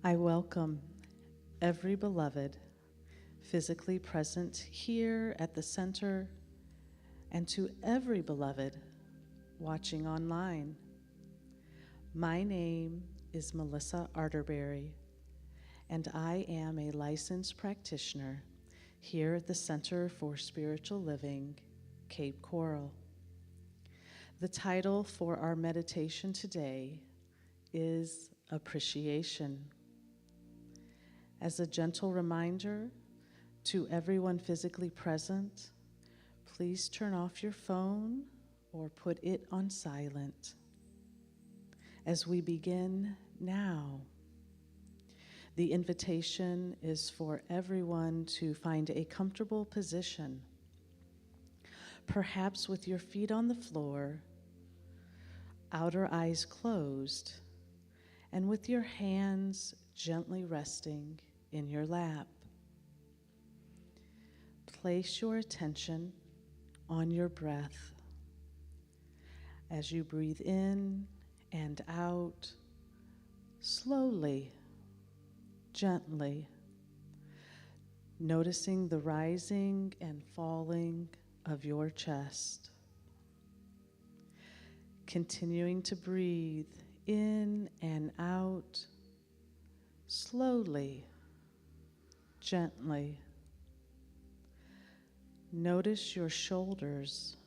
I welcome every beloved physically present here at the center, and to every beloved watching online. My name is Melissa Arterberry, and I am a licensed practitioner here at the Center for Spiritual Living, Cape Coral. The title for our meditation today is Appreciation. As a gentle reminder to everyone physically present, please turn off your phone or put it on silent. As we begin now, the invitation is for everyone to find a comfortable position, perhaps with your feet on the floor, outer eyes closed, and with your hands gently resting in your lap. Place your attention on your breath as you breathe in and out, slowly, gently, noticing the rising and falling of your chest. Continuing to breathe in and out, slowly, gently. Notice your shoulders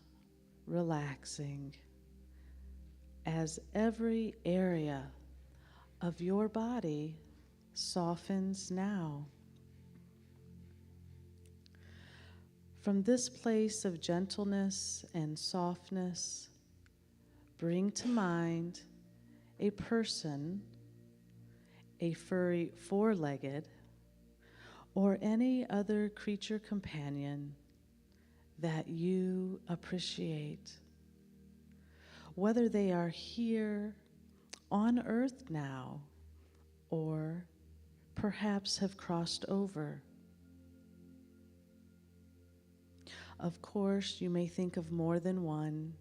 relaxing as every area of your body softens now. From this place of gentleness and softness, bring to mind a person, a furry four-legged, or any other creature companion that you appreciate. Whether they are here on earth now, or perhaps have crossed over. Of course, you may think of more than one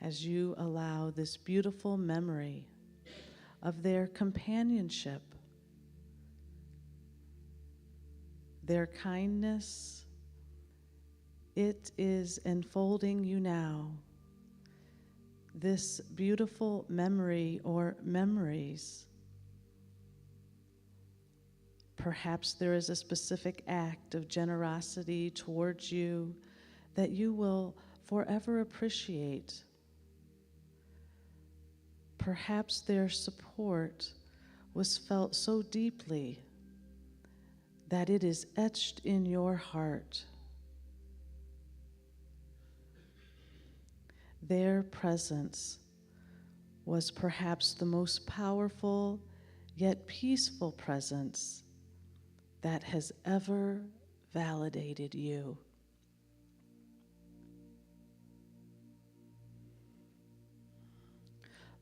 as you allow this beautiful memory of their companionship, their kindness. It is enfolding you now. This beautiful memory or memories. Perhaps there is a specific act of generosity towards you that you will forever appreciate. Perhaps their support was felt so deeply that it is etched in your heart. Their presence was perhaps the most powerful yet peaceful presence that has ever validated you.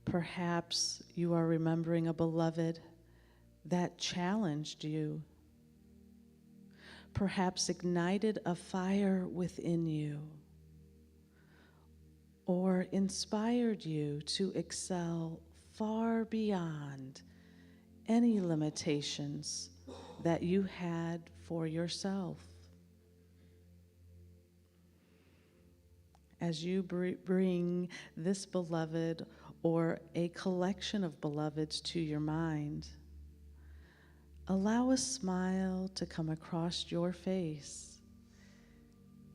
Perhaps you are remembering a beloved that challenged you, perhaps ignited a fire within you, or inspired you to excel far beyond any limitations that you had for yourself. As you bring this beloved or a collection of beloveds to your mind, allow a smile to come across your face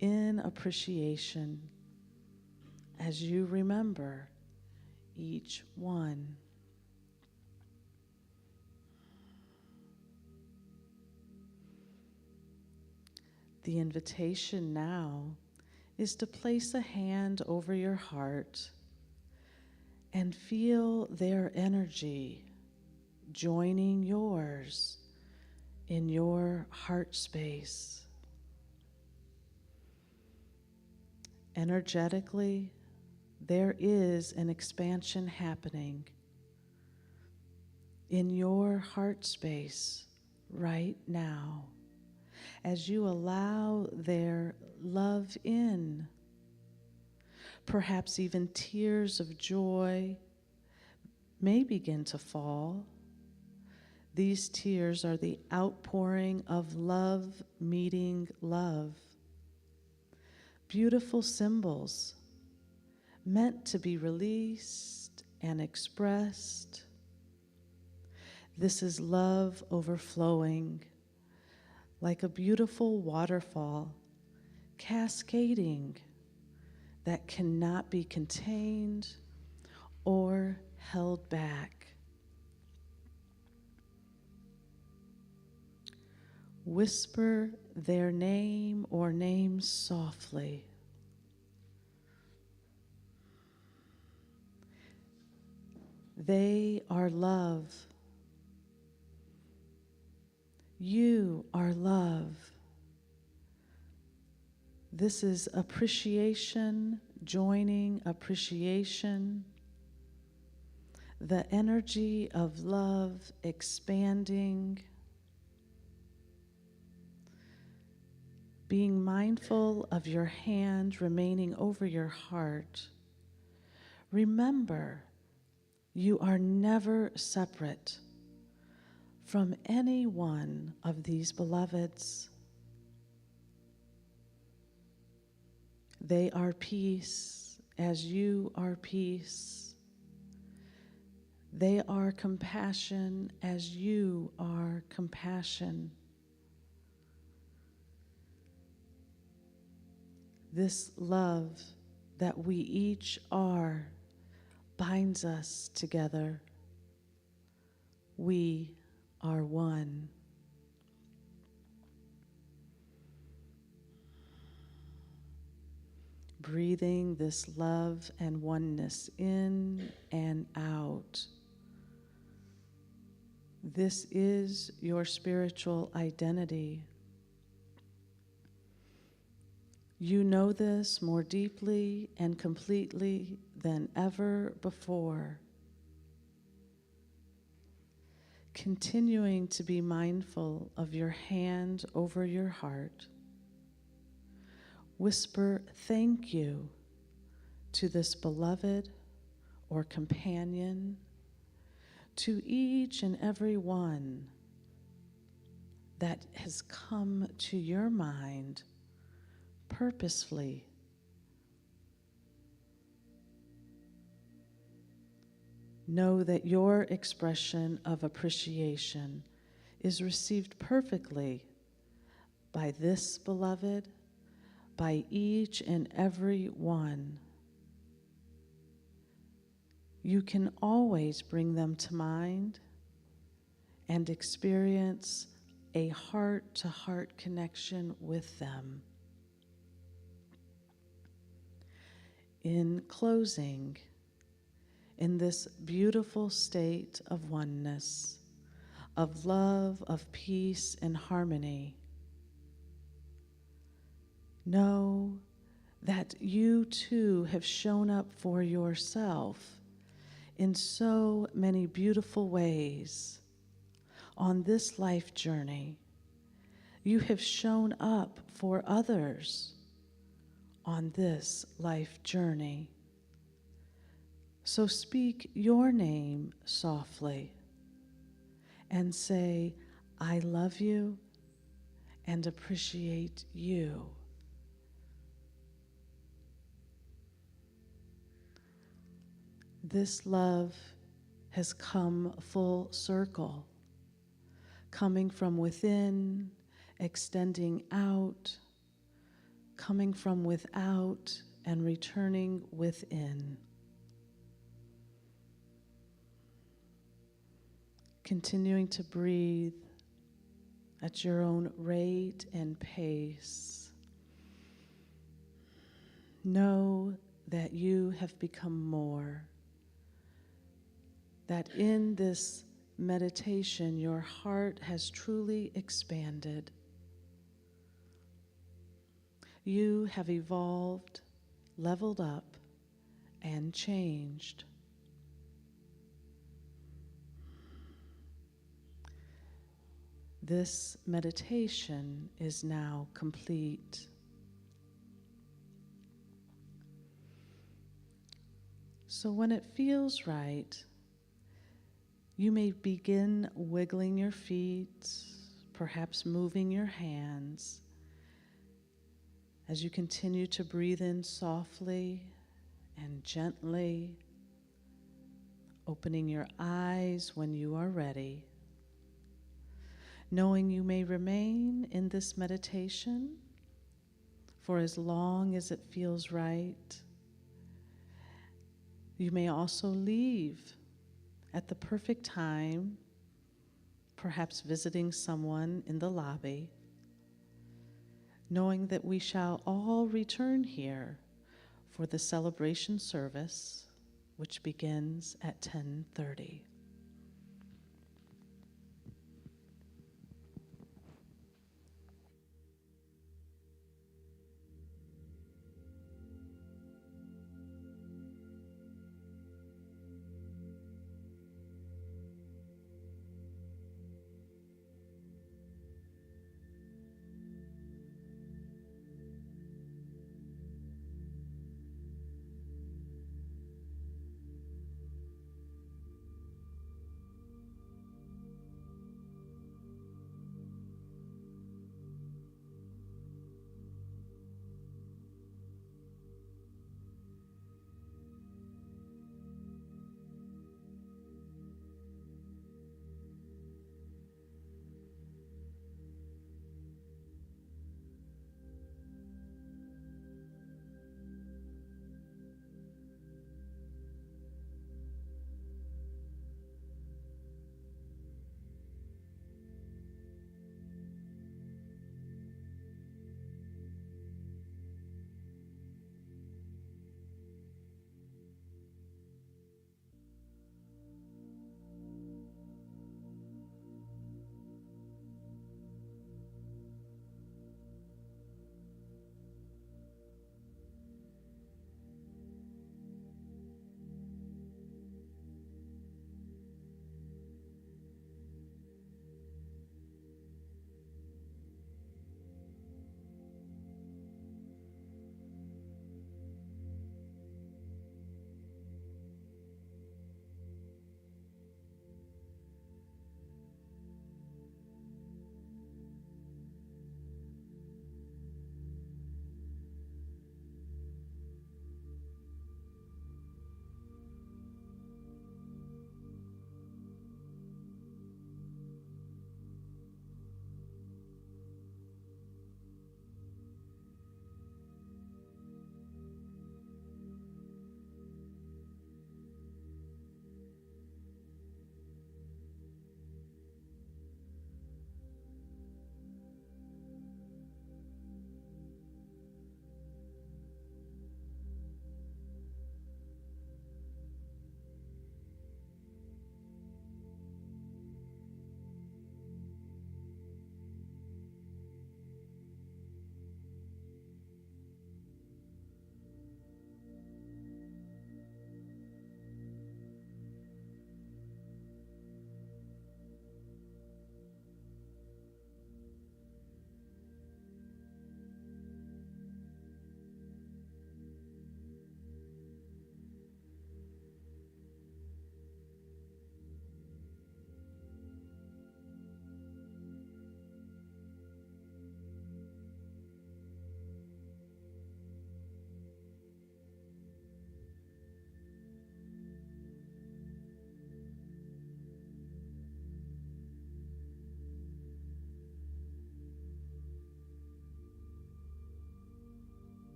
in appreciation as you remember each one. The invitation now is to place a hand over your heart and feel their energy joining yours in your heart space. Energetically, there is an expansion happening in your heart space right now as you allow their love in. Perhaps even tears of joy may begin to fall These tears are the outpouring of love meeting love. Beautiful symbols meant to be released and expressed. This is love overflowing like a beautiful waterfall, cascading that cannot be contained or held back. Whisper their name or names softly. They are love. You are love. This is appreciation, joining appreciation. The energy of love expanding. Being mindful of your hand remaining over your heart. Remember, you are never separate from any one of these beloveds. They are peace as you are peace. They are compassion as you are compassion. This love that we each are binds us together. We are one. Breathing this love and oneness in and out. This is your spiritual identity. You know this more deeply and completely than ever before. Continuing to be mindful of your hand over your heart. Whisper thank you to this beloved or companion, to each and every one that has come to your mind purposefully. Know that your expression of appreciation is received perfectly by this beloved, by each and every one. You can always bring them to mind and experience a heart-to-heart connection with them. In closing, in this beautiful state of oneness, of love, of peace and harmony, know that you too have shown up for yourself in so many beautiful ways on this life journey. You have shown up for others on this life journey. So speak your name softly and say, I love you and appreciate you. This love has come full circle, coming from within, extending out, coming from without and returning within. Continuing to breathe at your own rate and pace. Know that you have become more, that in this meditation your heart has truly expanded. You have evolved, leveled up, and changed. This meditation is now complete. So when it feels right, You may begin wiggling your feet, perhaps moving your hands as you continue to breathe in softly and gently, opening your eyes when you are ready, knowing you may remain in this meditation for as long as it feels right. You may also leave at the perfect time, perhaps visiting someone in the lobby, knowing that we shall all return here for the celebration service, which begins at 10:30.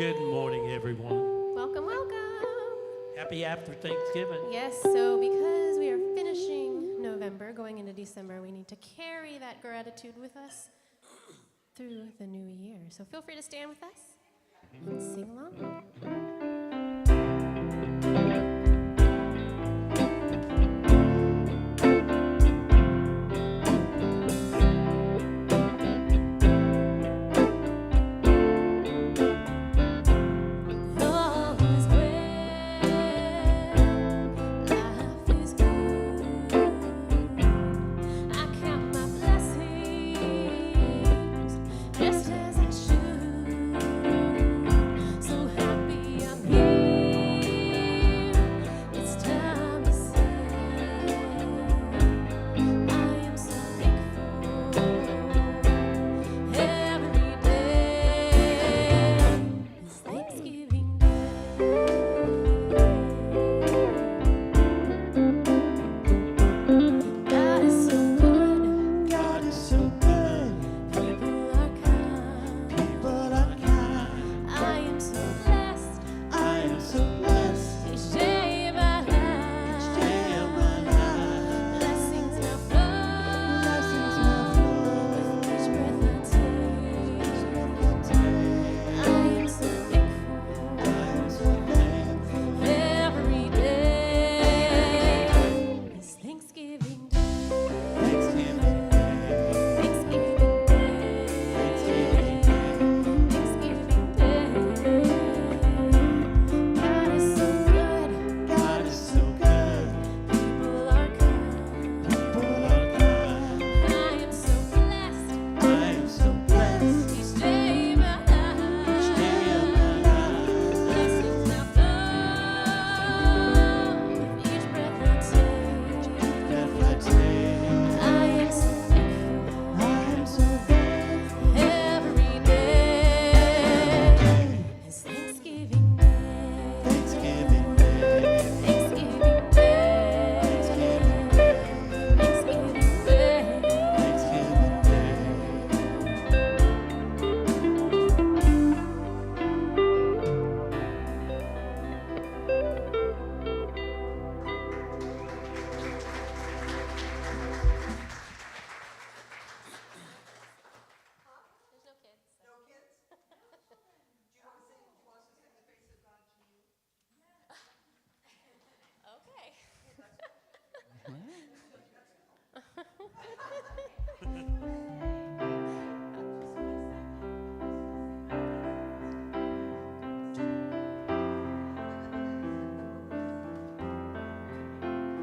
Good morning, everyone. Welcome, welcome. Happy after Thanksgiving. Yes, so because we are finishing November, going into December, we need to carry that gratitude with us through the new year. So feel free to stand with us and sing along.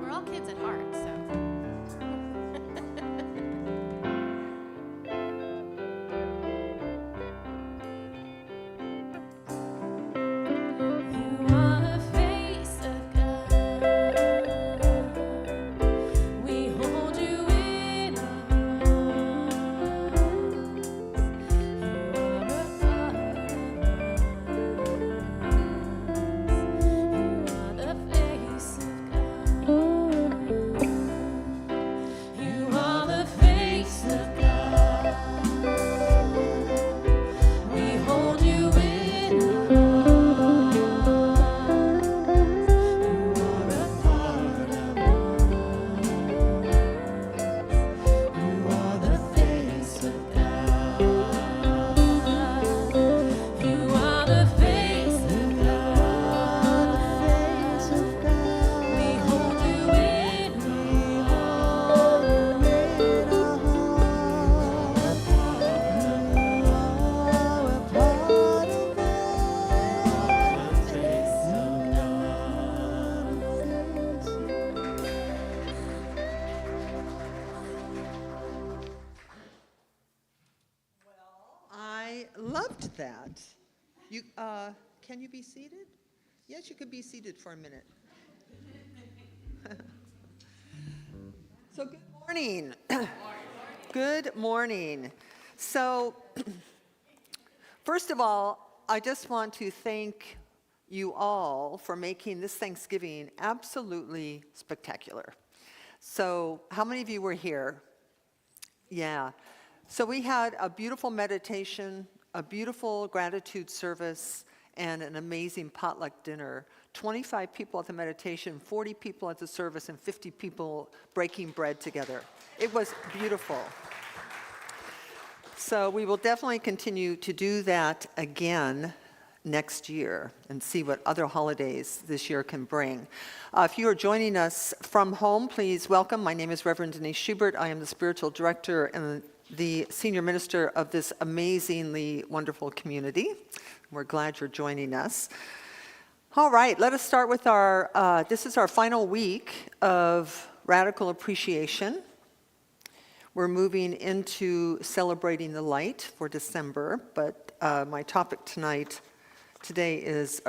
We're all kids at heart, so. You are the face of God. We hold you in our arms. You are a part of us. You are the face of God. You are the face of God. We hold you in our arms. You are a part of us. You are the face of God. You are the face of God. We hold you in our I loved that. You, can you be seated? Yes, you could be seated for a minute. So good morning. Good morning. So first of all, I just want to thank you all for making this Thanksgiving absolutely spectacular. So how many of you were here? Yeah. So we had a beautiful meditation, a beautiful gratitude service, and an amazing potluck dinner. 25 people at the meditation, 40 people at the service, and 50 people breaking bread together. It was beautiful. So we will definitely continue to do that again next year and see what other holidays this year can bring. If you are joining us from home, please welcome. My name is Reverend Denise Schubert. I am the spiritual director and the senior minister of this amazingly wonderful community. We're glad you're joining us. All right, let us start with this is our final week of Radical Appreciation. We're moving into celebrating the light for December, but my topic today is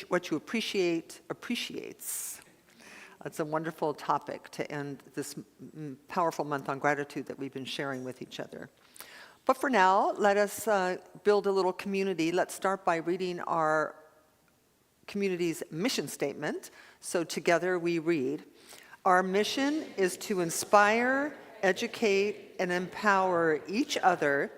what you appreciate appreciates. It's a wonderful topic to end this powerful month on gratitude that we've been sharing with each other. But for now, let us build a little community. Let's start by reading our community's mission statement. So together we read, "Our mission is to inspire, educate, and empower each other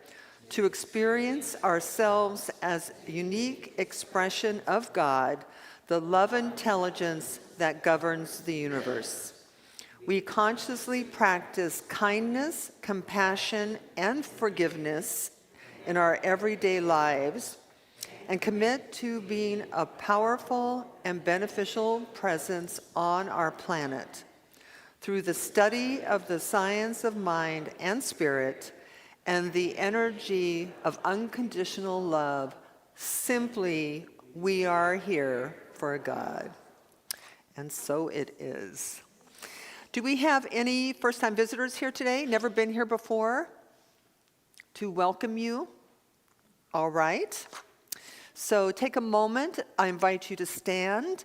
to experience ourselves as a unique expression of God, the love intelligence that governs the universe. We consciously practice kindness, compassion, and forgiveness in our everyday lives and commit to being a powerful and beneficial presence on our planet. Through the study of the science of mind and spirit and the energy of unconditional love, simply we are here for God." And so it is. Do we have any first-time visitors here today? Never been here before? To welcome you? All right. So take a moment. I invite you to stand.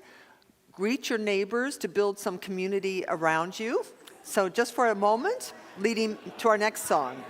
Greet your neighbors to build some community around you. So just for a moment, leading to our next song.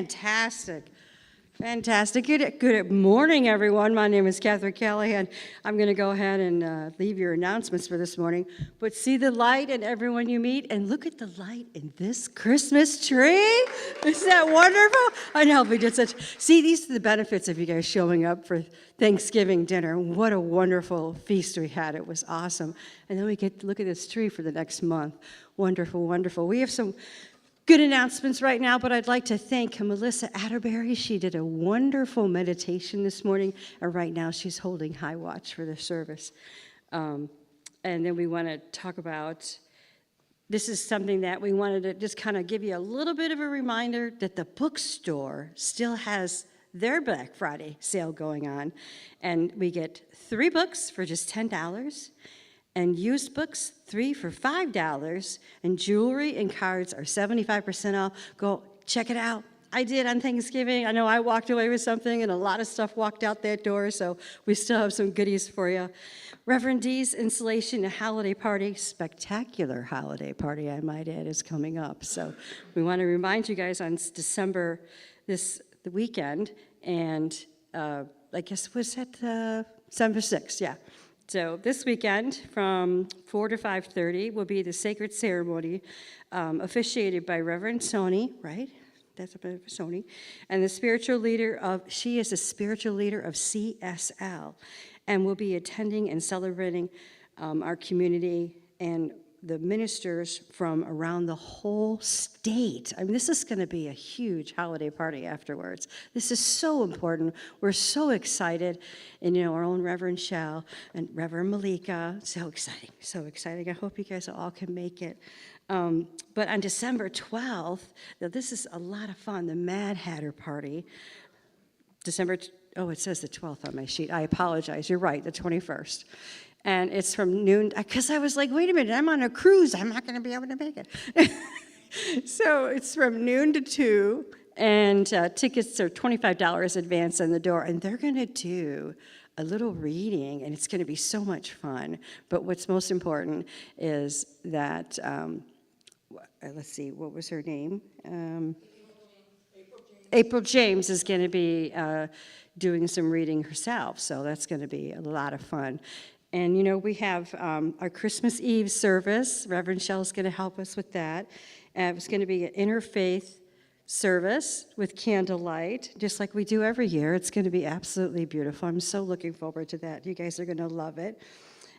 Fantastic. Fantastic. Good morning, everyone. My name is Catherine Callahan. I'm going to go ahead and leave your announcements for this morning. But see the light in everyone you meet, and look at the light in this Christmas tree. Isn't that wonderful? I know, we did such. See, these are the benefits of you guys showing up for Thanksgiving dinner. What a wonderful feast we had. It was awesome. And then we get to look at this tree for the next month. Wonderful, wonderful. We have some good announcements right now, but I'd like to thank Melissa Atterbury. She did a wonderful meditation this morning, and right now she's holding high watch for the service. And then we want to talk about, this is something that we wanted to just kind of give you a little bit of a reminder that the bookstore still has their Black Friday sale going on, and we get 3 books for just $10. And used books, 3 for $5, and jewelry and cards are 75% off. Go check it out. I did on Thanksgiving. I know I walked away with something, and a lot of stuff walked out that door, so we still have some goodies for you. Reverend D's installation and holiday party, spectacular holiday party, I might add, is coming up. So we want to remind you guys on December, the weekend, and I guess was that December 6th, yeah. So this weekend, from 4 to 5:30, will be the sacred ceremony officiated by Reverend Sony, right? That's a bit of Sony. And she is a spiritual leader of CSL, and will be attending and celebrating our community and the ministers from around the whole state. I mean, this is going to be a huge holiday party afterwards. This is so important. We're so excited. And, our own Reverend Shell and Reverend Malika, so exciting, so exciting. I hope you guys all can make it. But on December 12th, now this is a lot of fun, the Mad Hatter Party. It says the 12th on my sheet. I apologize. You're right, the 21st. And it's from noon, because I was like, wait a minute, I'm on a cruise. I'm not going to be able to make it. So it's from noon to 2, and tickets are $25 advance on the door. And they're going to do a little reading, and it's going to be so much fun. But what's most important is that, let's see, what was her name? April James is going to be doing some reading herself, so that's going to be a lot of fun. And, we have our Christmas Eve service. Reverend Shell's going to help us with that. It's going to be an interfaith service with candlelight, just like we do every year. It's going to be absolutely beautiful. I'm so looking forward to that. You guys are going to love it.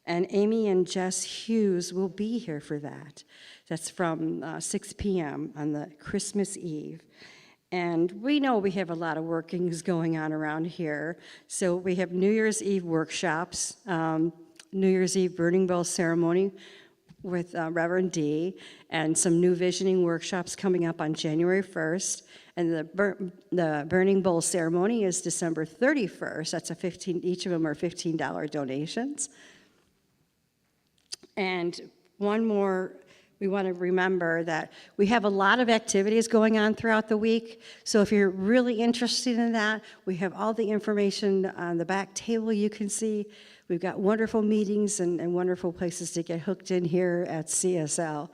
And Amy and Jess Hughes will be here for that. That's from 6 p.m. on the Christmas Eve. And we know we have a lot of workings going on around here. So we have New Year's Eve workshops, New Year's Eve burning bowl ceremony with Reverend D, and some new visioning workshops coming up on January 1st. And the burning bowl ceremony is December 31st. That's each of them are $15 donations. And one more, we want to remember that we have a lot of activities going on throughout the week. So if you're really interested in that, we have all the information on the back table you can see. We've got wonderful meetings and wonderful places to get hooked in here at CSL.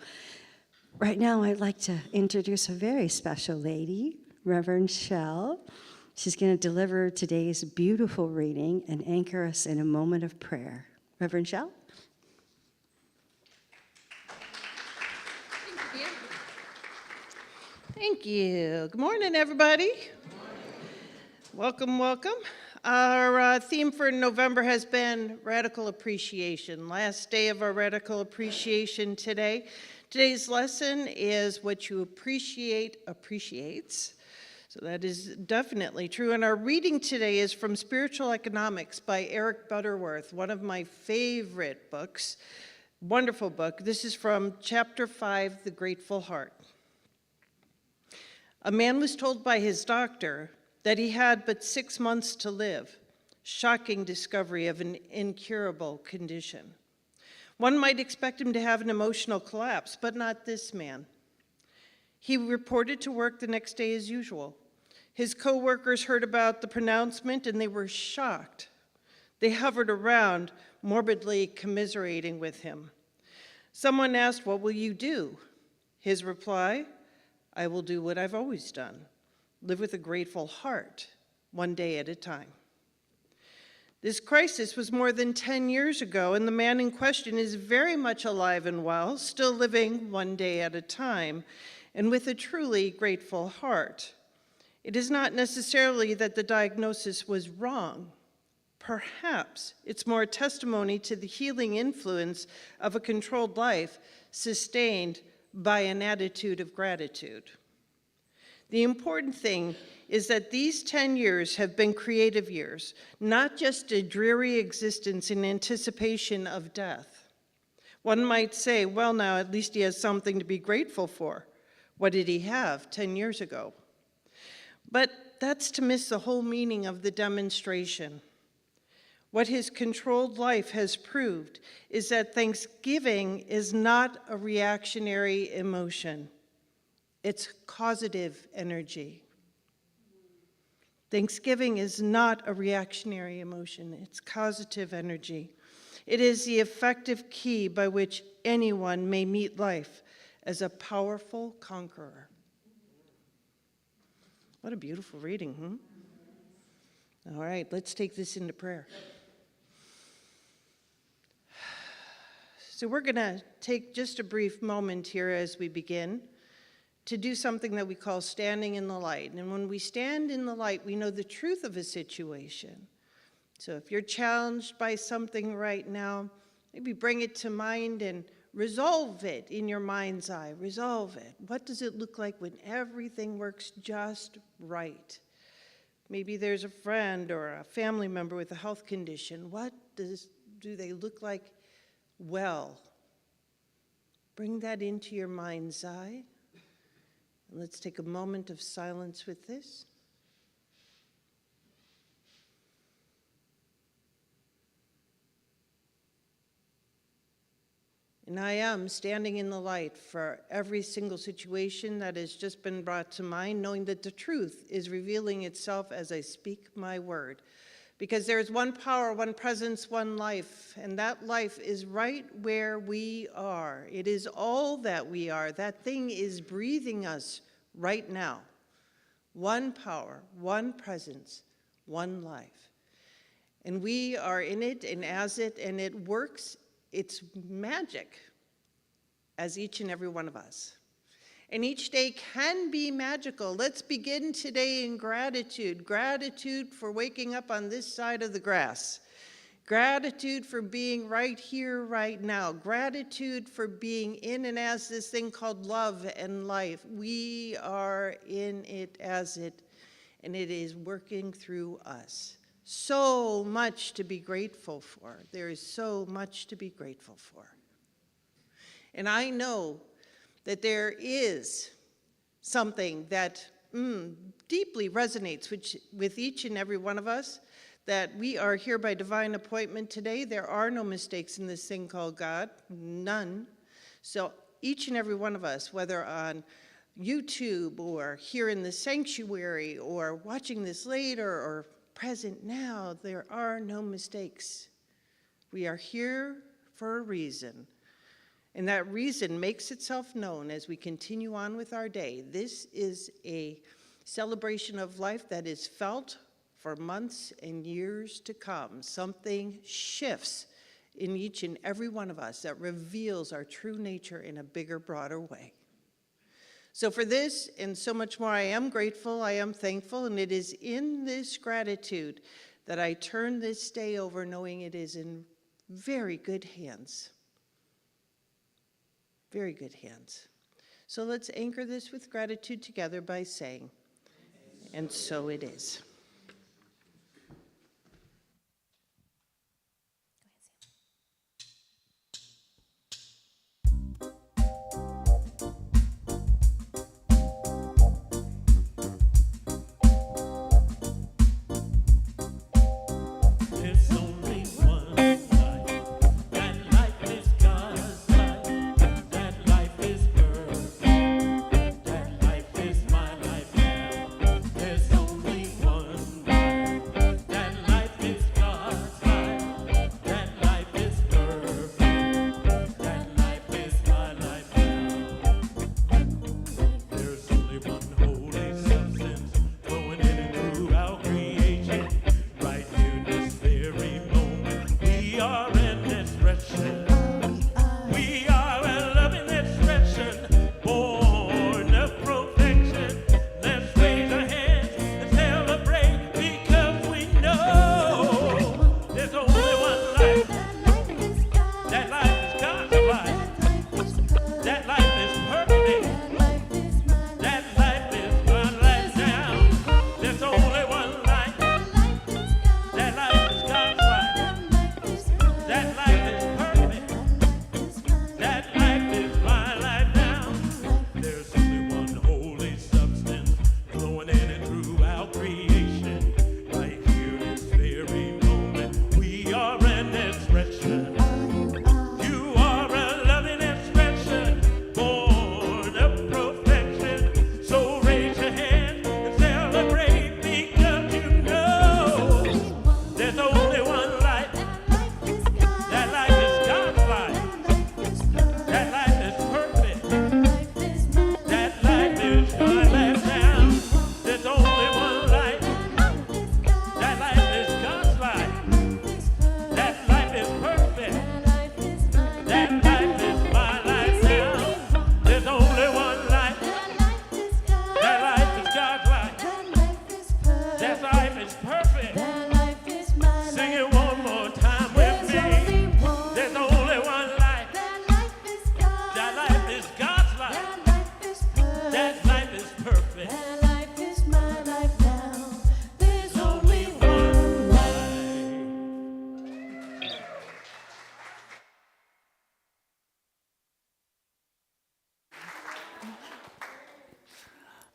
Right now, I'd like to introduce a very special lady, Reverend Shell. She's going to deliver today's beautiful reading and anchor us in a moment of prayer. Reverend Shell? Thank you. Good morning, everybody. Welcome, welcome. Our theme for November has been Radical Appreciation. Last day of our Radical Appreciation today. Today's lesson is what you appreciate appreciates. So that is definitely true. And our reading today is from Spiritual Economics by Eric Butterworth, one of my favorite books. Wonderful book. This is from chapter 5, The Grateful Heart. A man was told by his doctor that he had but 6 months to live. Shocking discovery of an incurable condition. One might expect him to have an emotional collapse, but not this man. He reported to work the next day as usual. His co-workers heard about the pronouncement and they were shocked. They hovered around, morbidly commiserating with him. Someone asked, "What will you do?" His reply, "I will do what I've always done. live with a grateful heart, one day at a time. This crisis was more than 10 years ago, and the man in question is very much alive and well, still living one day at a time, and with a truly grateful heart. It is not necessarily that the diagnosis was wrong. Perhaps it's more a testimony to the healing influence of a controlled life sustained by an attitude of gratitude. The important thing is that these 10 years have been creative years, not just a dreary existence in anticipation of death. One might say, well, now at least he has something to be grateful for. What did he have 10 years ago? But that's to miss the whole meaning of the demonstration. What his controlled life has proved is that thanksgiving is not a reactionary emotion. It's causative energy. Thanksgiving is not a reactionary emotion. It's causative energy. It is the effective key by which anyone may meet life as a powerful conqueror. What a beautiful reading, All right, let's take this into prayer. So we're going to take just a brief moment here as we begin to do something that we call standing in the light. And when we stand in the light, we know the truth of a situation. So if you're challenged by something right now, maybe bring it to mind and resolve it in your mind's eye. Resolve it. What does it look like when everything works just right? Maybe there's a friend or a family member with a health condition. What do they look like well? Bring that into your mind's eye. And let's take a moment of silence with this. And I am standing in the light for every single situation that has just been brought to mind, knowing that the truth is revealing itself as I speak my word. Because there is one power, one presence, one life, and that life is right where we are. It is all that we are. That thing is breathing us right now. One power, one presence, one life. And we are in it and as it, and it works. It's magic, as each and every one of us. And each day can be magical. Let's begin today in gratitude. Gratitude for waking up on this side of the grass. Gratitude for being right here, right now. Gratitude for being in and as this thing called love and life. We are in it as it, and it is working through us. So much to be grateful for. There is so much to be grateful for. And I know that there is something that deeply resonates with each and every one of us, that we are here by divine appointment today. There are no mistakes in this thing called God, none. So each and every one of us, whether on YouTube or here in the sanctuary or watching this later or present now, there are no mistakes. We are here for a reason. And that reason makes itself known as we continue on with our day. This is a celebration of life that is felt for months and years to come. Something shifts in each and every one of us that reveals our true nature in a bigger, broader way. So for this and so much more, I am grateful, I am thankful, and it is in this gratitude that I turn this day over knowing it is in very good hands. Very good hands. So let's anchor this with gratitude together by saying, and so it is. There's only one life. That life is God's life. That life is perfect. That life is my life now. There's only one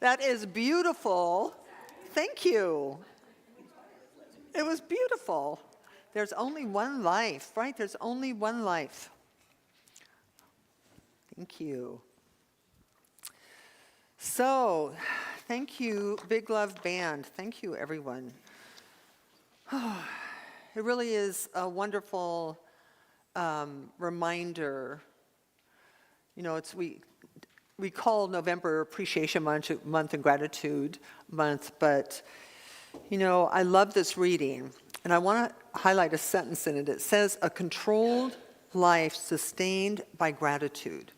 That is beautiful. Thank you. It was beautiful. There's only one life, right? There's only one life. Thank you. So, thank you, Big Love Band. Thank you, everyone. It really is a wonderful reminder. You know, we call November Appreciation Month and Gratitude Month, but, you know, I love this reading, and I want to highlight a sentence in it. It says, a controlled life sustained by gratitude.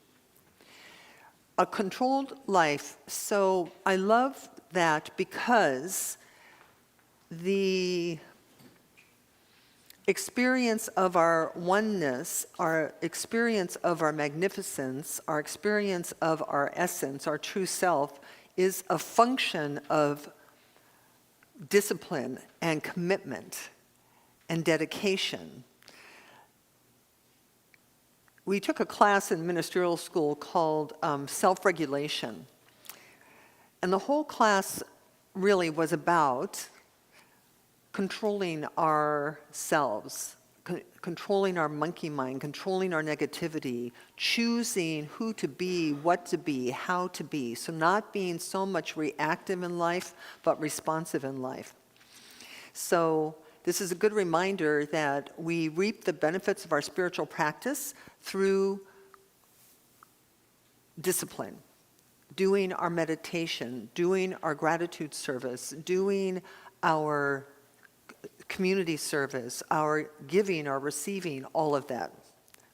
A controlled life. So I love that because the experience of our oneness, our experience of our magnificence, our experience of our essence, our true self, is a function of discipline and commitment and dedication. We took a class in ministerial school called self-regulation. And the whole class really was about controlling ourselves, controlling our monkey mind, controlling our negativity, choosing who to be, what to be, how to be. So not being so much reactive in life, but responsive in life. So this is a good reminder that we reap the benefits of our spiritual practice through discipline, doing our meditation, doing our gratitude service, doing our community service, our giving, our receiving, all of that.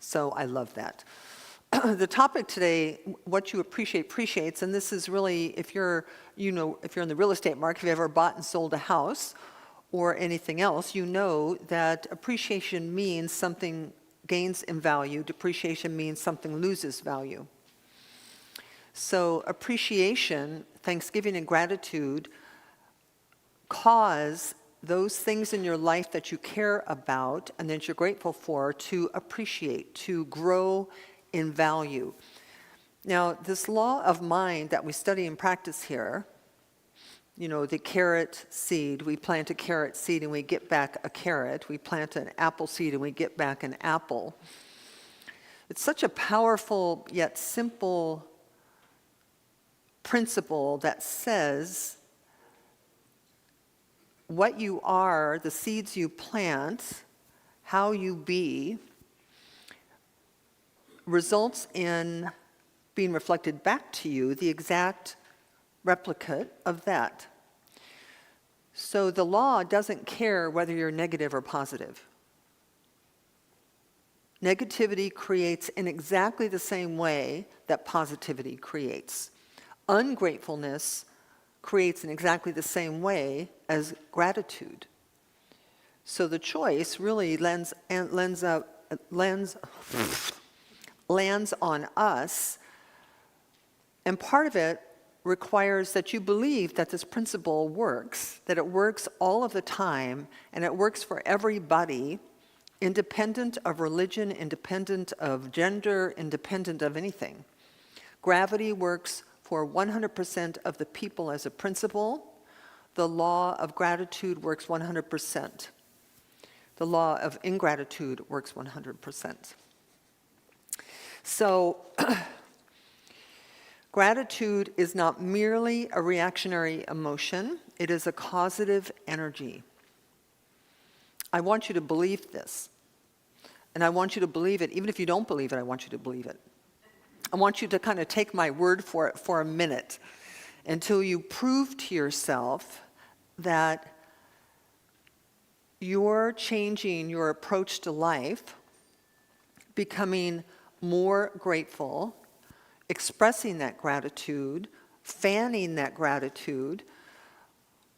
So I love that. The topic today, what you appreciates, and this is really, if you're in the real estate market, if you've ever bought and sold a house or anything else, you know that appreciation means something gains in value, depreciation means something loses value. So appreciation, thanksgiving, and gratitude cause those things in your life that you care about and that you're grateful for to appreciate, to grow in value. Now, this law of mind that we study and practice here, you know, the carrot seed, we plant a carrot seed and we get back a carrot. We plant an apple seed and we get back an apple. It's such a powerful yet simple principle that says what you are, the seeds you plant, how you be, results in being reflected back to you, the exact replicate of that. So the law doesn't care whether you're negative or positive. Negativity creates in exactly the same way that positivity creates. Ungratefulness creates in exactly the same way as gratitude. So the choice really lands on us, and part of it requires that you believe that this principle works, that it works all of the time, and it works for everybody, independent of religion, independent of gender, independent of anything. Gravity works for 100% of the people as a principle. The law of gratitude works 100%. The law of ingratitude works 100%. So, gratitude is not merely a reactionary emotion, it is a causative energy. I want you to believe this. And I want you to believe it. Even if you don't believe it, I want you to believe it. I want you to kind of take my word for it for a minute until you prove to yourself that you're changing your approach to life, becoming more grateful, expressing that gratitude, fanning that gratitude,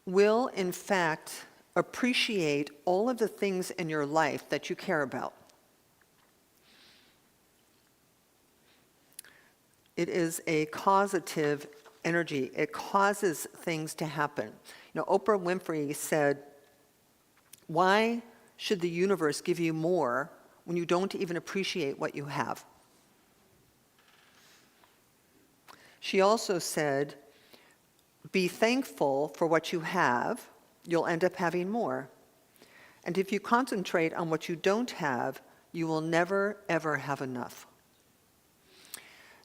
will in fact appreciate all of the things in your life that you care about. It is a causative energy. It causes things to happen. You know, Oprah Winfrey said, "Why should the universe give you more when you don't even appreciate what you have?" She also said, be thankful for what you have, you'll end up having more. And if you concentrate on what you don't have, you will never, ever have enough.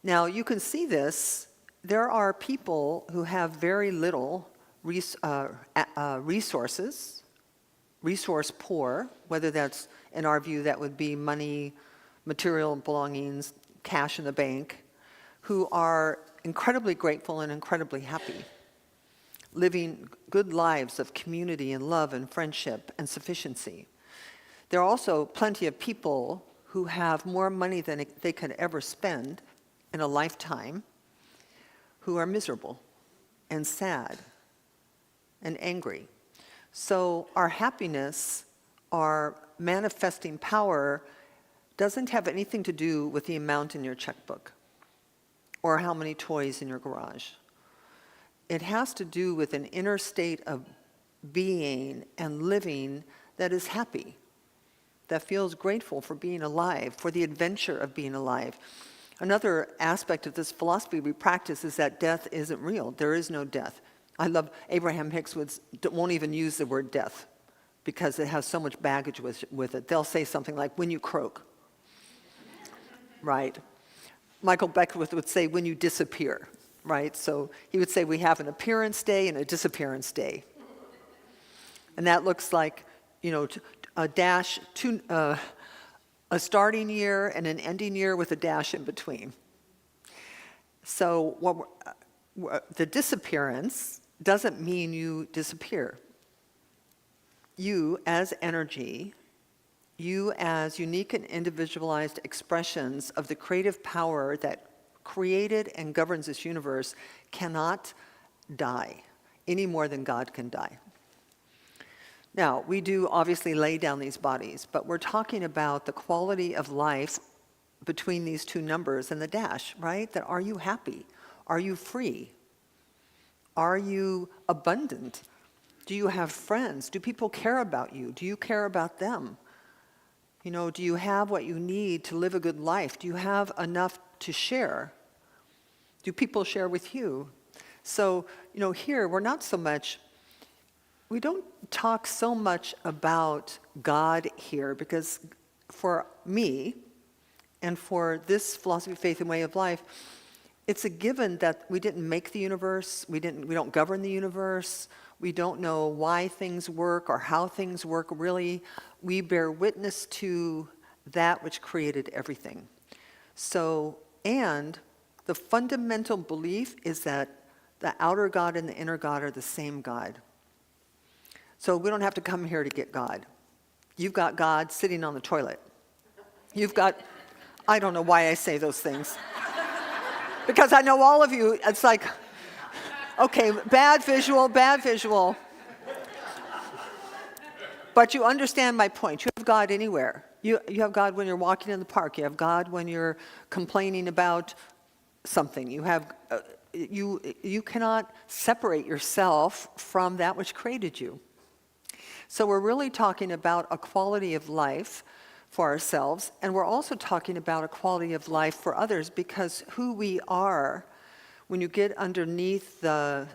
Now, you can see this. There are people who have very little resources, resource poor, whether that's, in our view, that would be money, material belongings, cash in the bank, who are incredibly grateful and incredibly happy, living good lives of community and love and friendship and sufficiency. There are also plenty of people who have more money than they could ever spend in a lifetime, who are miserable and sad and angry. So our happiness, our manifesting power, doesn't have anything to do with the amount in your checkbook or how many toys in your garage. It has to do with an inner state of being and living that is happy, that feels grateful for being alive, for the adventure of being alive. Another aspect of this philosophy we practice is that death isn't real. There is no death. I love Abraham Hicks won't even use the word death because it has so much baggage with it. They'll say something like, when you croak, right? Michael Beckwith would say, when you disappear, right? So he would say, we have an appearance day and a disappearance day. And that looks like, a dash, a starting year and an ending year with a dash in between. So the disappearance doesn't mean you disappear. You as energy, you as unique and individualized expressions of the creative power that created and governs this universe cannot die any more than God can die. Now, we do obviously lay down these bodies, but we're talking about the quality of life between these two numbers and the dash, right? That are you happy? Are you free? Are you abundant? Do you have friends? Do people care about you? Do you care about them? Do you have what you need to live a good life? Do you have enough to share? Do people share with you? So, here we're not so much, we don't talk so much about God here because for me and for this philosophy, faith, and way of life, it's a given that we didn't make the universe, we don't govern the universe, we don't know why things work or how things work really. We bear witness to that which created everything. So, and the fundamental belief is that the outer God and the inner God are the same God. So we don't have to come here to get God. You've got God sitting on the toilet. You've got, I don't know why I say those things. Because I know all of you, it's like, okay, bad visual. But you understand my point. You have God anywhere. You have God when you're walking in the park. You have God when you're complaining about something. You have, you cannot separate yourself from that which created you. So we're really talking about a quality of life for ourselves, and we're also talking about a quality of life for others, because who we are, when you get underneath the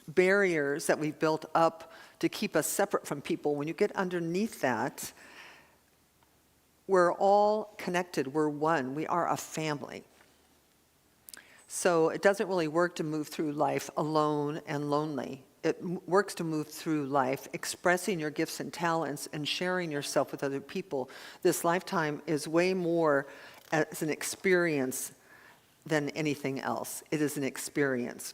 barriers that we've built up to keep us separate from people, when you get underneath that, we're all connected, we're one, we are a family. So it doesn't really work to move through life alone and lonely. It works to move through life, expressing your gifts and talents and sharing yourself with other people. This lifetime is way more as an experience than anything else. It is an experience.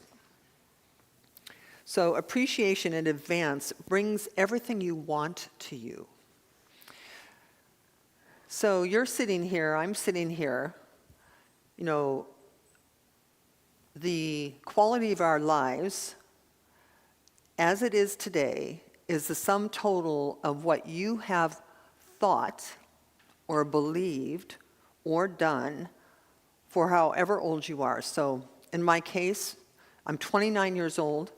So appreciation in advance brings everything you want to you. So you're sitting here, I'm sitting here, the quality of our lives as it is today is the sum total of what you have thought or believed or done for however old you are. So in my case, I'm 29 years old.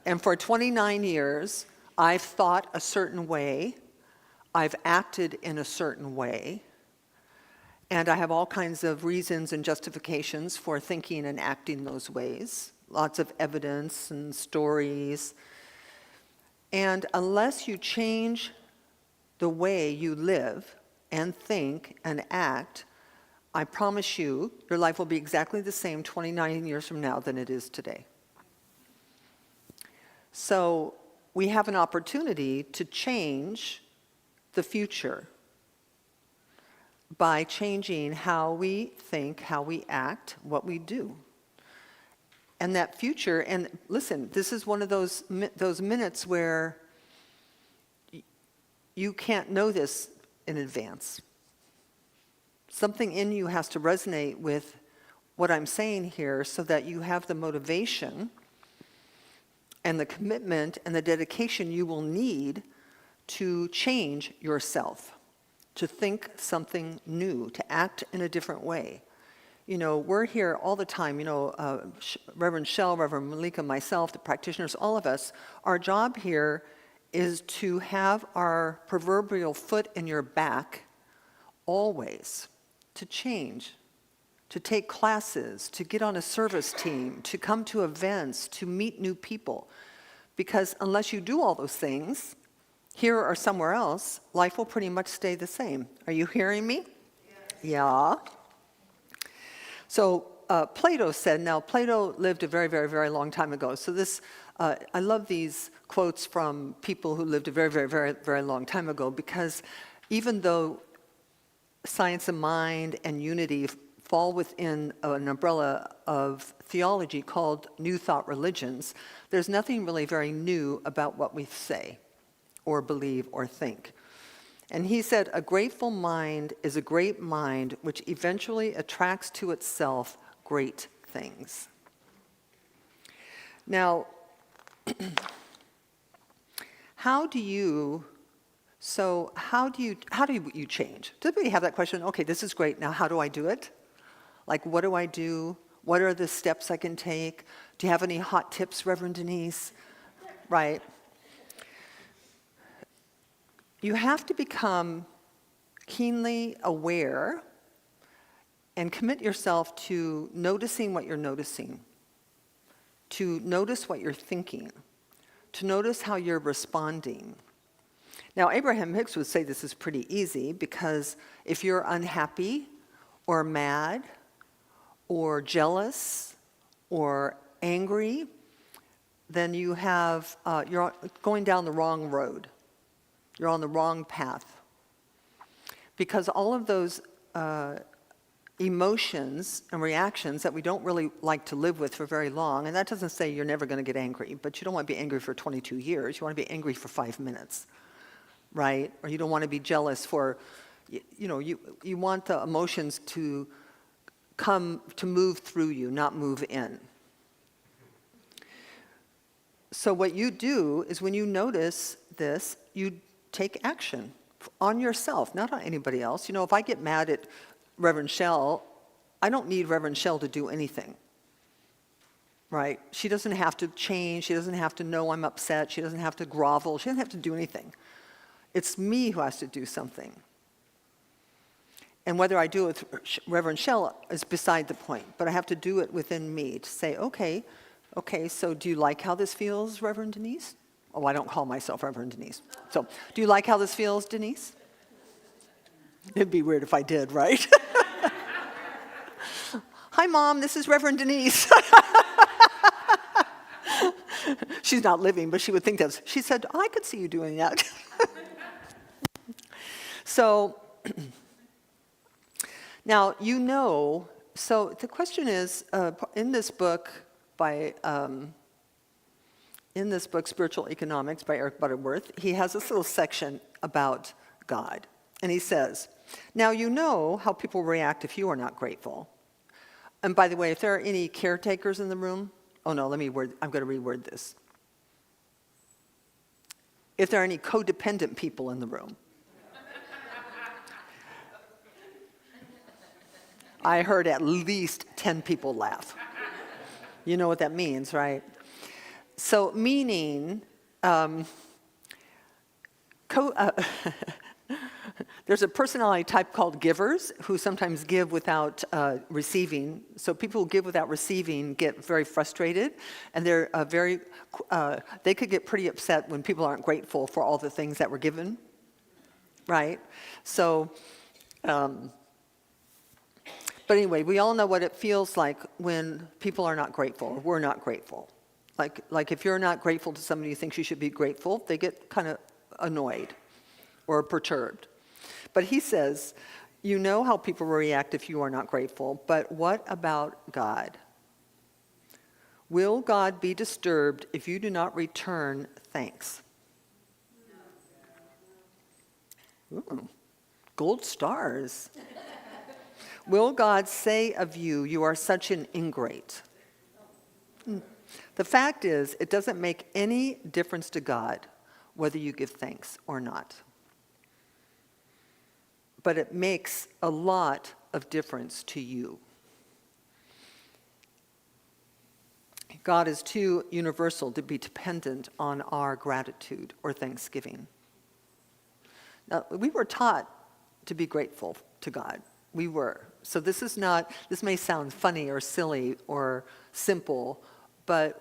And for 29 years, I've thought a certain way, I've acted in a certain way, And I have all kinds of reasons and justifications for thinking and acting those ways. Lots of evidence and stories. And unless you change the way you live and think and act, I promise you, your life will be exactly the same 29 years from now than it is today. So we have an opportunity to change the future by changing how we think, how we act, what we do. And that future, and listen, this is one of those minutes where you can't know this in advance. Something in you has to resonate with what I'm saying here so that you have the motivation and the commitment and the dedication you will need to change yourself, to think something new, to act in a different way. You know, we're here all the time, you know, Reverend Shell, Reverend Malika, myself, the practitioners, all of us, our job here is to have our proverbial foot in your back always, to change, to take classes, to get on a service team, to come to events, to meet new people. Because unless you do all those things, here or somewhere else, life will pretty much stay the same. Are you hearing me? Yeah. So Plato said, now Plato lived a very, very, very long time ago. So this, I love these quotes from people who lived a very, very, very, very long time ago, because even though science of mind and unity fall within an umbrella of theology called New Thought religions, there's nothing really very new about what we say or believe or think. And he said, a grateful mind is a great mind which eventually attracts to itself great things. Now, how do you change? Does anybody have that question? Okay, this is great, now how do I do it? Like, what do I do? What are the steps I can take? Do you have any hot tips, Reverend Denise? Right. You have to become keenly aware and commit yourself to noticing what you're noticing, to notice what you're thinking, to notice how you're responding. Now, Abraham Hicks would say this is pretty easy, because if you're unhappy or mad or jealous or angry, then you're going down the wrong road. You're on the wrong path. Because all of those emotions and reactions that we don't really like to live with for very long, and that doesn't say you're never going to get angry, but you don't want to be angry for 22 years. You want to be angry for 5 minutes, right? Or you don't want to be jealous for, you want the emotions to come to move through you, not move in. So what you do is when you notice this, you take action on yourself, not on anybody else. You know, if I get mad at Reverend Shell, I don't need Reverend Shell to do anything, right? She doesn't have to change. She doesn't have to know I'm upset. She doesn't have to grovel. She doesn't have to do anything. It's me who has to do something. And whether I do it with Reverend Shell is beside the point, but I have to do it within me to say, okay, so do you like how this feels, Reverend Denise? Oh, I don't call myself Reverend Denise. So, do you like how this feels, Denise? It'd be weird if I did, right? Hi, Mom, this is Reverend Denise. She's not living, but she would think that. She said, I could see you doing that. So, now, so the question is, in this book, Spiritual Economics by Eric Butterworth, he has this little section about God. And he says, now you know how people react if you are not grateful. And by the way, if there are any caretakers in the room, I'm going to reword this. If there are any codependent people in the room. I heard at least 10 people laugh. You know what that means, right? So meaning, there's There's a personality type called givers who sometimes give without receiving. So people who give without receiving get very frustrated, and they could get pretty upset when people aren't grateful for all the things that were given, right? So, but anyway, we all know what it feels like when people are not grateful, or we're not grateful. Like if you're not grateful to somebody who thinks you should be grateful, they get kind of annoyed or perturbed. But he says, you know how people will react if you are not grateful, but what about God? Will God be disturbed if you do not return thanks? Ooh, gold stars. Will God say of you, you are such an ingrate? The fact is, it doesn't make any difference to God whether you give thanks or not. But it makes a lot of difference to you. God is too universal to be dependent on our gratitude or thanksgiving. Now, we were taught to be grateful to God. We were. So this may sound funny or silly or simple, but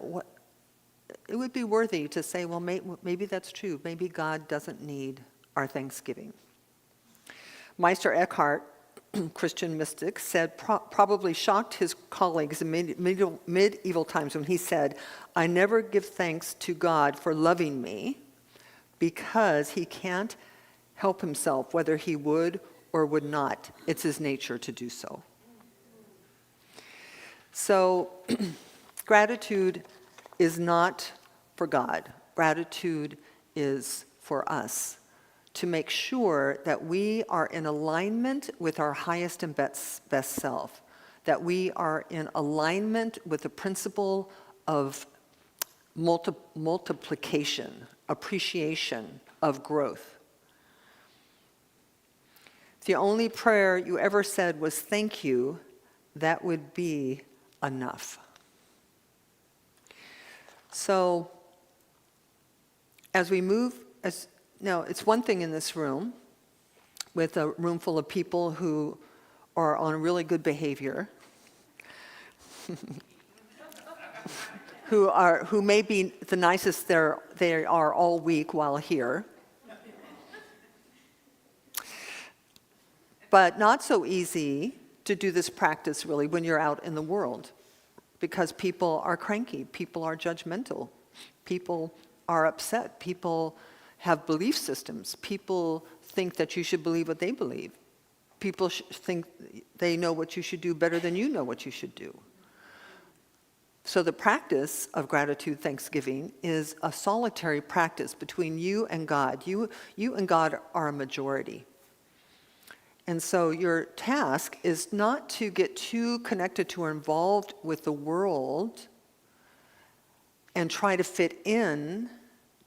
it would be worthy to say, well, maybe that's true. Maybe God doesn't need our thanksgiving. Meister Eckhart, Christian mystic, said probably shocked his colleagues in medieval times when he said, I never give thanks to God for loving me because he can't help himself whether he would or would not. It's his nature to do so. So gratitude is not for God. Gratitude is for us, to make sure that we are in alignment with our highest and best self, that we are in alignment with the principle of multiplication, appreciation of growth. If the only prayer you ever said was thank you, that would be enough. So, as we move, now, it's one thing in this room, with a room full of people who are on really good behavior, who may be the nicest they are all week while here. But not so easy to do this practice really when you're out in the world, because people are cranky, people are judgmental, people are upset, people have belief systems. People think that you should believe what they believe. People think they know what you should do better than you know what you should do. So the practice of gratitude, thanksgiving, is a solitary practice between you and God. You and God are a majority. And so your task is not to get too connected to or involved with the world and try to fit in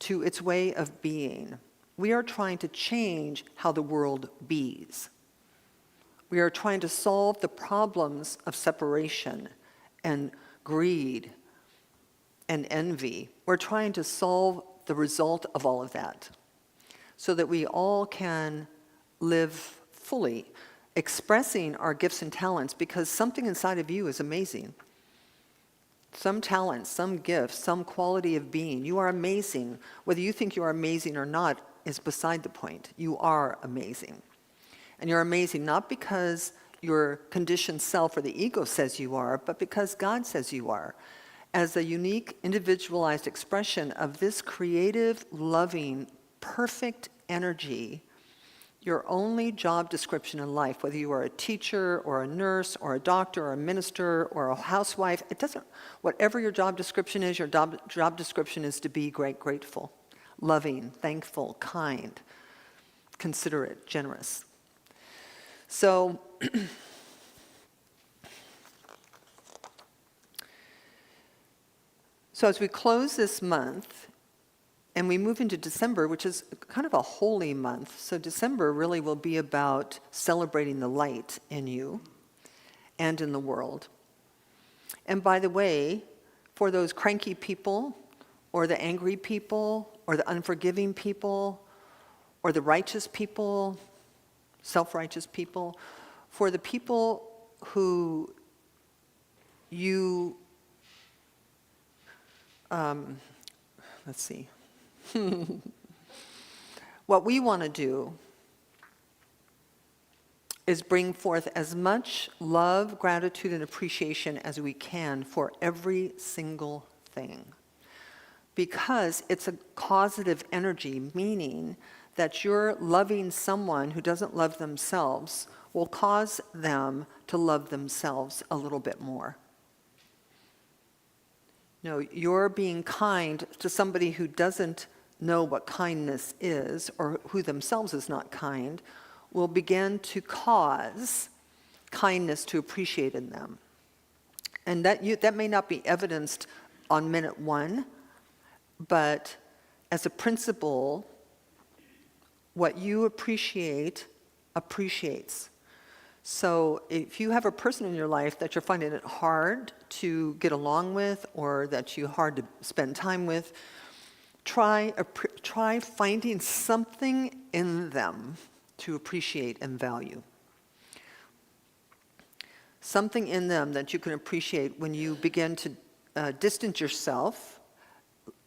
to its way of being. We are trying to change how the world bees. We are trying to solve the problems of separation and greed and envy. We're trying to solve the result of all of that so that we all can live fully, expressing our gifts and talents, because something inside of you is amazing. Some talent, some gift, some quality of being. You are amazing. Whether you think you are amazing or not is beside the point. You are amazing. And you're amazing not because your conditioned self or the ego says you are, but because God says you are. As a unique, individualized expression of this creative, loving, perfect energy, your only job description in life, whether you are a teacher or a nurse or a doctor or a minister or a housewife, whatever your job description is, your job description is to be grateful, loving, thankful, kind, considerate, generous. So, as we close this month, and we move into December, which is kind of a holy month. So December really will be about celebrating the light in you and in the world. And by the way, for those cranky people, or the angry people, or the unforgiving people, or the righteous people, self-righteous people, for the people who you, let's see. What we want to do is bring forth as much love, gratitude, and appreciation as we can for every single thing. Because it's a causative energy, meaning that you're loving someone who doesn't love themselves will cause them to love themselves a little bit more. No, you're being kind to somebody who doesn't know what kindness is, or who themselves is not kind, will begin to cause kindness to appreciate in them. And that may not be evidenced on minute one, but as a principle, what you appreciate appreciates. So if you have a person in your life that you're finding it hard to get along with, or that you're hard to spend time with, try finding something in them to appreciate and value. Something in them that you can appreciate when you begin to distance yourself.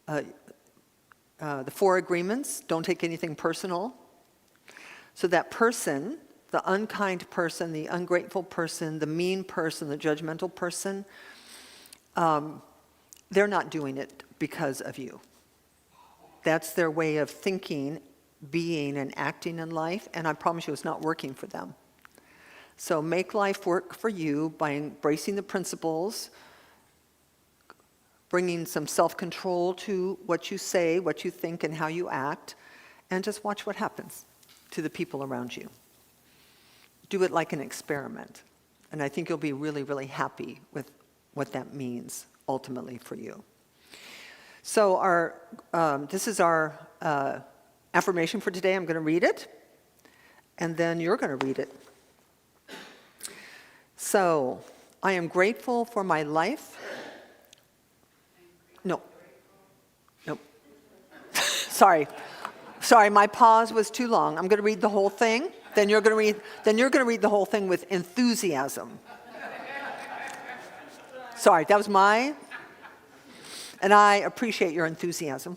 The 4 agreements: don't take anything personal. So that person, the unkind person, the ungrateful person, the mean person, the judgmental person, they're not doing it because of you. That's their way of thinking, being, and acting in life, and I promise you it's not working for them. So make life work for you by embracing the principles, bringing some self-control to what you say, what you think, and how you act, and just watch what happens to the people around you. Do it like an experiment, and I think you'll be really, really happy with what that means ultimately for you. So this is our affirmation for today. I'm going to read it, and then you're going to read it. So, I am grateful for my life. No. Sorry, my pause was too long. I'm going to read the whole thing. Then you're going to read the whole thing with enthusiasm. Sorry, that was and I appreciate your enthusiasm.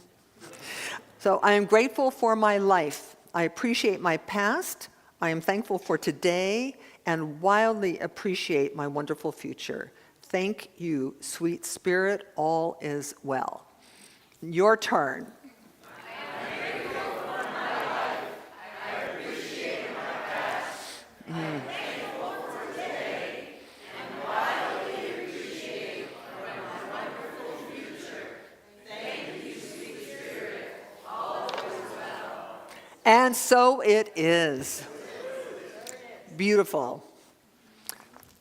So, I am grateful for my life. I appreciate my past. I am thankful for today and wildly appreciate my wonderful future. Thank you, sweet spirit. All is well. Your turn. I am grateful for my life. I appreciate my past. I am thankful for today and wildly appreciate my wonderful future. Thank you, sweet spirit. All is well. And so it is. Beautiful.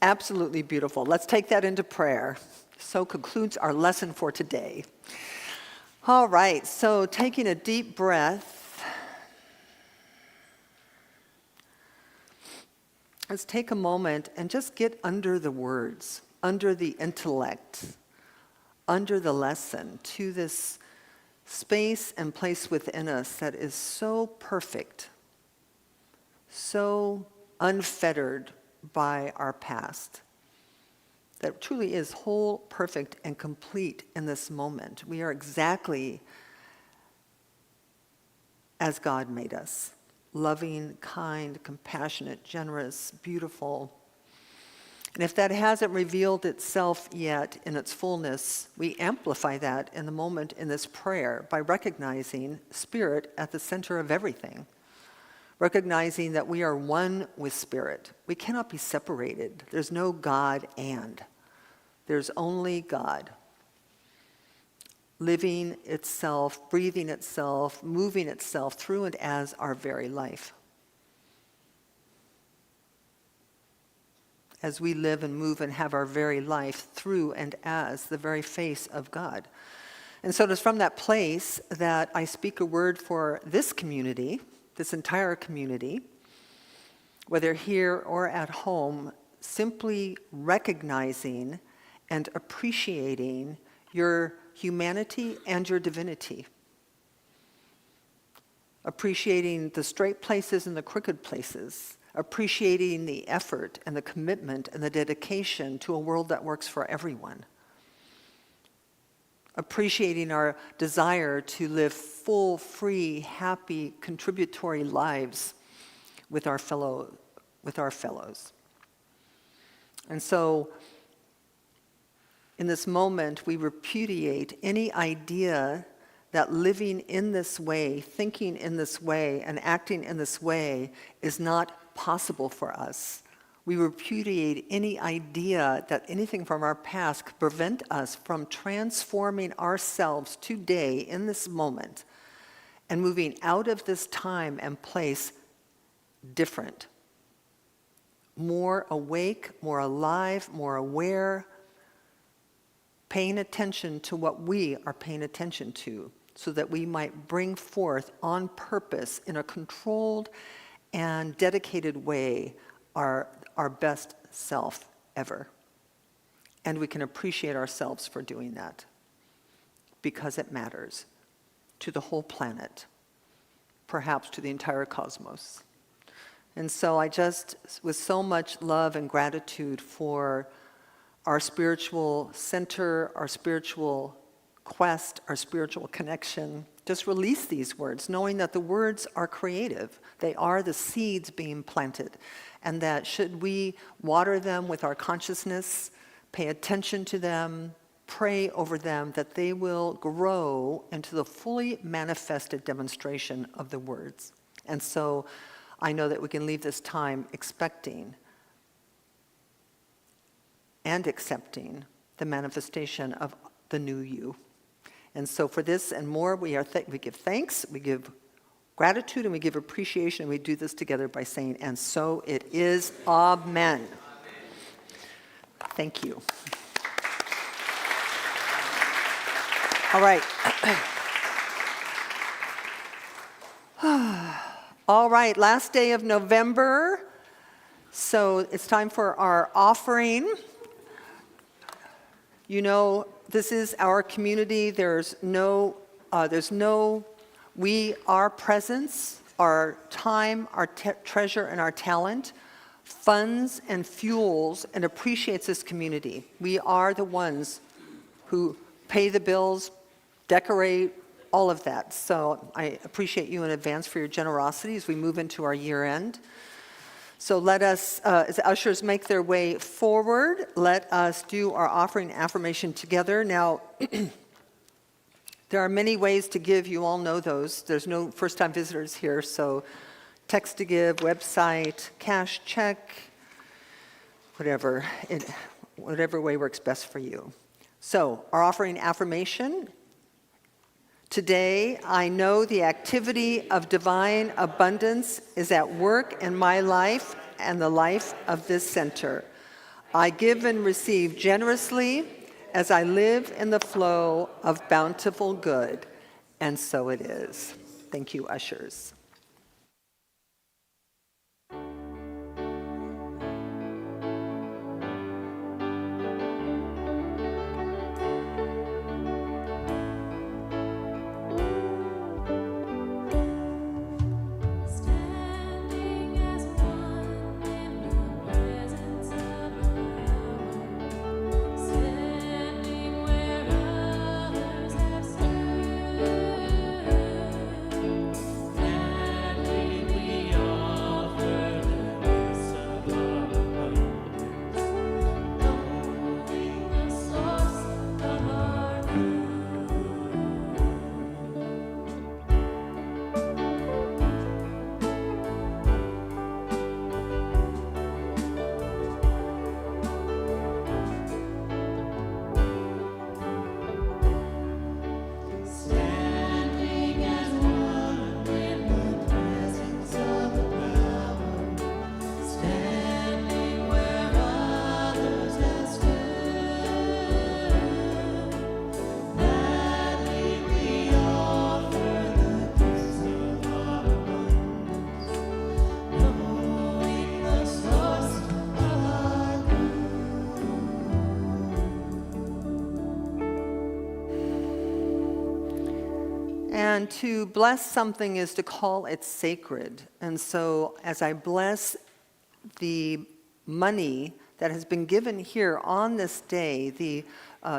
Absolutely beautiful. Let's take that into prayer. So concludes our lesson for today. All right, so taking a deep breath, let's take a moment and just get under the words, under the intellect, under the lesson, to this space and place within us that is so perfect, so unfettered by our past, that truly is whole, perfect, and complete in this moment. We are exactly as God made us: loving, kind, compassionate, generous, beautiful. And if that hasn't revealed itself yet in its fullness, we amplify that in the moment in this prayer by recognizing Spirit at the center of everything. Recognizing that we are one with Spirit. We cannot be separated. There's no God and. There's only God. Living itself, breathing itself, moving itself through and as our very life. As we live and move and have our very life through and as the very face of God. And so it is from that place that I speak a word for this community, this entire community, whether here or at home, simply recognizing and appreciating your humanity and your divinity. Appreciating the straight places and the crooked places. appreciating the effort and the commitment and the dedication to a world that works for everyone. Appreciating our desire to live full, free, happy, contributory lives with our fellows. And so, in this moment, we repudiate any idea that living in this way, thinking in this way, and acting in this way is not possible for us. We repudiate any idea that anything from our past could prevent us from transforming ourselves today in this moment and moving out of this time and place different, more awake, more alive, more aware, paying attention to what we are paying attention to so that we might bring forth on purpose in a controlled and dedicated way our best self ever. And we can appreciate ourselves for doing that because it matters to the whole planet, perhaps to the entire cosmos. And so I just, with so much love and gratitude for our spiritual center, our spiritual quest, our spiritual connection, just release these words, knowing that the words are creative. They are the seeds being planted. And that should we water them with our consciousness, pay attention to them, pray over them, that they will grow into the fully manifested demonstration of the words. And so I know that we can leave this time expecting and accepting the manifestation of the new you. And so for this and more, we give thanks, we give gratitude, and we give appreciation, and we do this together by saying, and so it is, amen. Thank you. All right. All right, last day of November. So it's time for our offering. You know, this is our community. Our presence, our time, our treasure, and our talent funds and fuels and appreciates this community. We are the ones who pay the bills, decorate, all of that. So I appreciate you in advance for your generosity as we move into our year end. So let us, as ushers make their way forward, let us do our offering affirmation together. Now, there are many ways to give. You all know those. There's no first-time visitors here, so text to give, website, cash, check, whatever way works best for you. So our offering affirmation. Today, I know the activity of divine abundance is at work in my life and the life of this center. I give and receive generously as I live in the flow of bountiful good, and so it is. Thank you, ushers. Standing as one in the presence of the Lord, standing where others have stood. Gladly we offer the gifts of our abundance, knowing the source of our good. Standing as one in the presence of the power, standing where others have stood. Gladly we offer the gifts of our abundance, knowing the source of our And to bless something is to call it sacred. And so as I bless the money that has been given here on this day, the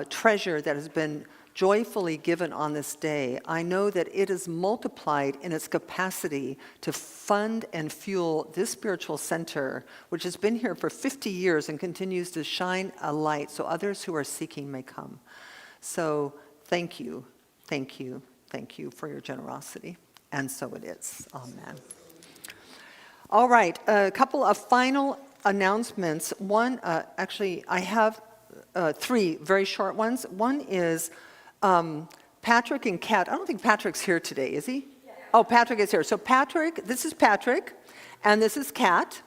treasure that has been joyfully given on this day, I know that it is multiplied in its capacity to fund and fuel this spiritual center, which has been here for 50 years and continues to shine a light so others who are seeking may come. So thank you, thank you, thank you for your generosity. And so it is. Amen. All right, a couple of final announcements. One, actually, I have three very short ones. One is Patrick and Kat. I don't think Patrick's here today, is he? Yeah. Oh, Patrick is here. So Patrick, this is Patrick, and this is Kat.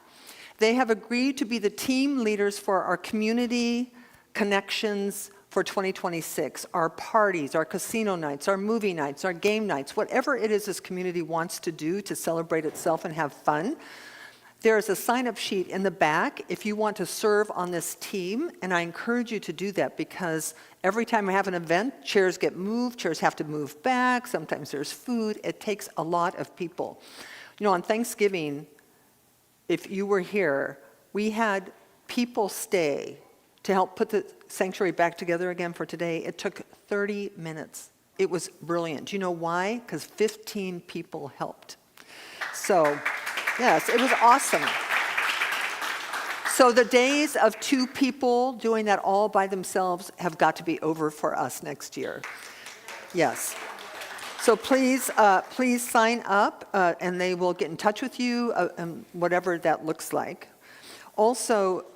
They have agreed to be the team leaders for our community connections for 2026, our parties, our casino nights, our movie nights, our game nights, whatever it is this community wants to do to celebrate itself and have fun. There is a sign-up sheet in the back if you want to serve on this team, and I encourage you to do that because every time I have an event, chairs get moved, chairs have to move back, sometimes there's food. It takes a lot of people. You know, on Thanksgiving, if you were here, we had people stay to help put the sanctuary back together again for today. It took 30 minutes. It was brilliant. Do you know why? Because 15 people helped. So, yes, it was awesome. So the days of 2 people doing that all by themselves have got to be over for us next year. Yes. So please sign up, and they will get in touch with you, whatever that looks like. Also,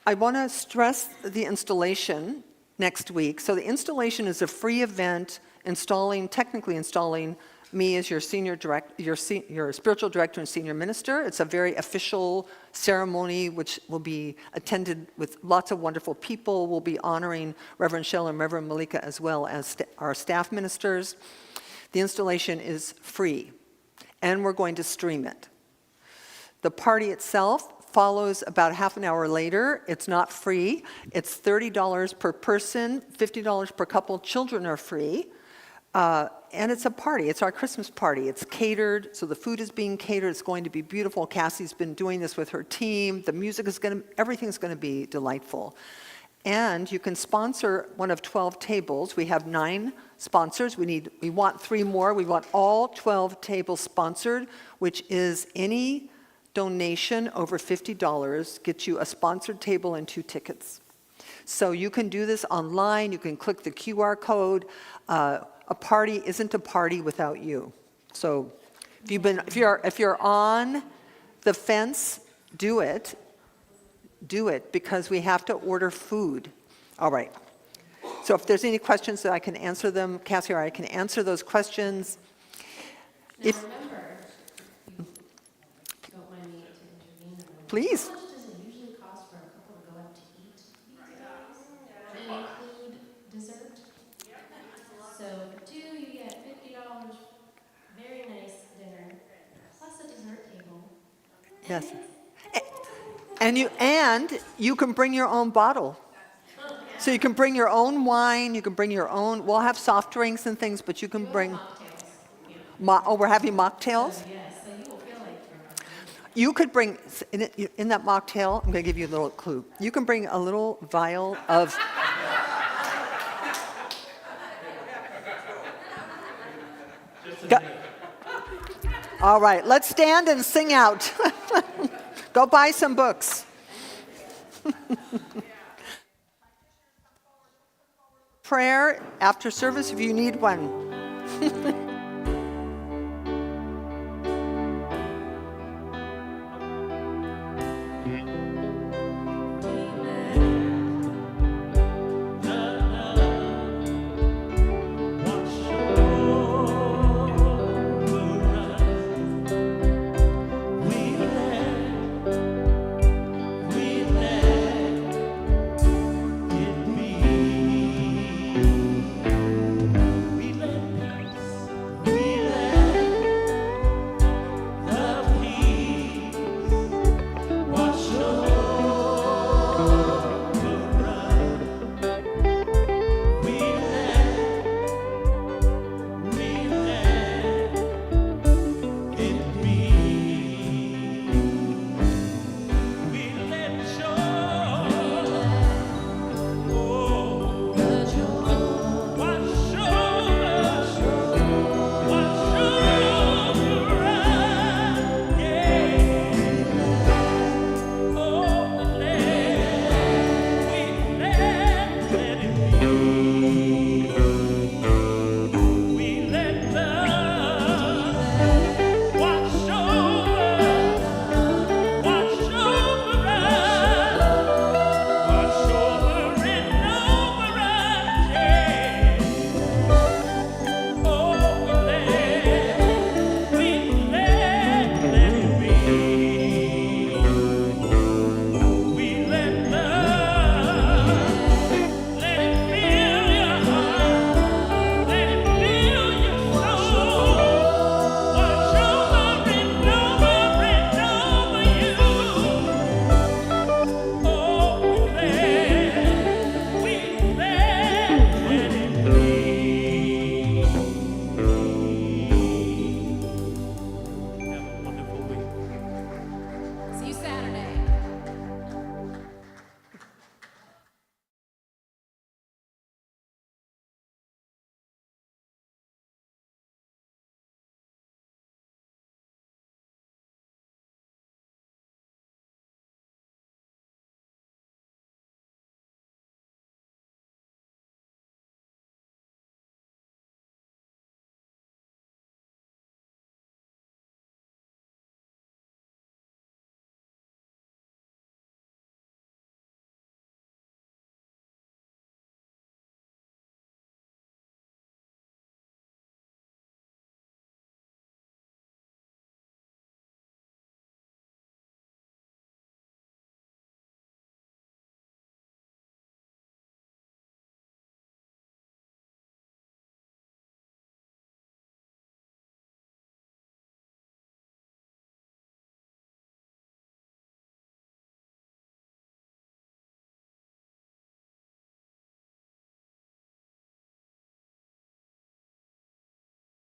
I want to stress the installation next week. So the installation is a free event technically installing me as your your spiritual director and senior minister. It's a very official ceremony which will be attended with lots of wonderful people. We'll be honoring Reverend Shell and Reverend Malika as well as our staff ministers. The installation is free, and we're going to stream it. The party itself follows about half an hour later. It's not free. It's $30 per person, $50 per couple. Children are free. And it's a party. It's our Christmas party. It's catered, so the food is being catered. It's going to be beautiful. Cassie's been doing this with her team. The music is everything's going to be delightful. And you can sponsor one of 12 tables. We have 9 sponsors. We want 3 more. We want all 12 tables sponsored, which is any donation over $50 gets you a sponsored table and 2 tickets. So you can do this online. You can click the QR code. A party isn't a party without you. So if you're on the fence, do it. Do it because we have to order food. All right. So if there's any questions that I can answer them, Cassie or I can answer those questions. Now remember, if you don't mind me to intervene. Please. How much does it usually cost for a couple to go out to eat these days? And include dessert? So for 2, you get $50, very nice dinner, plus a dessert table. Yes. And you can bring your own bottle. So you can bring your own wine, you can bring your own, we'll have soft drinks and things, but you can bring, we're having mocktails? Yes, so you will feel like You could bring, in that mocktail, I'm going to give you a little clue. You can bring a little vial of, all right, let's stand and sing out. Go buy some books. Prayer after service if you need one.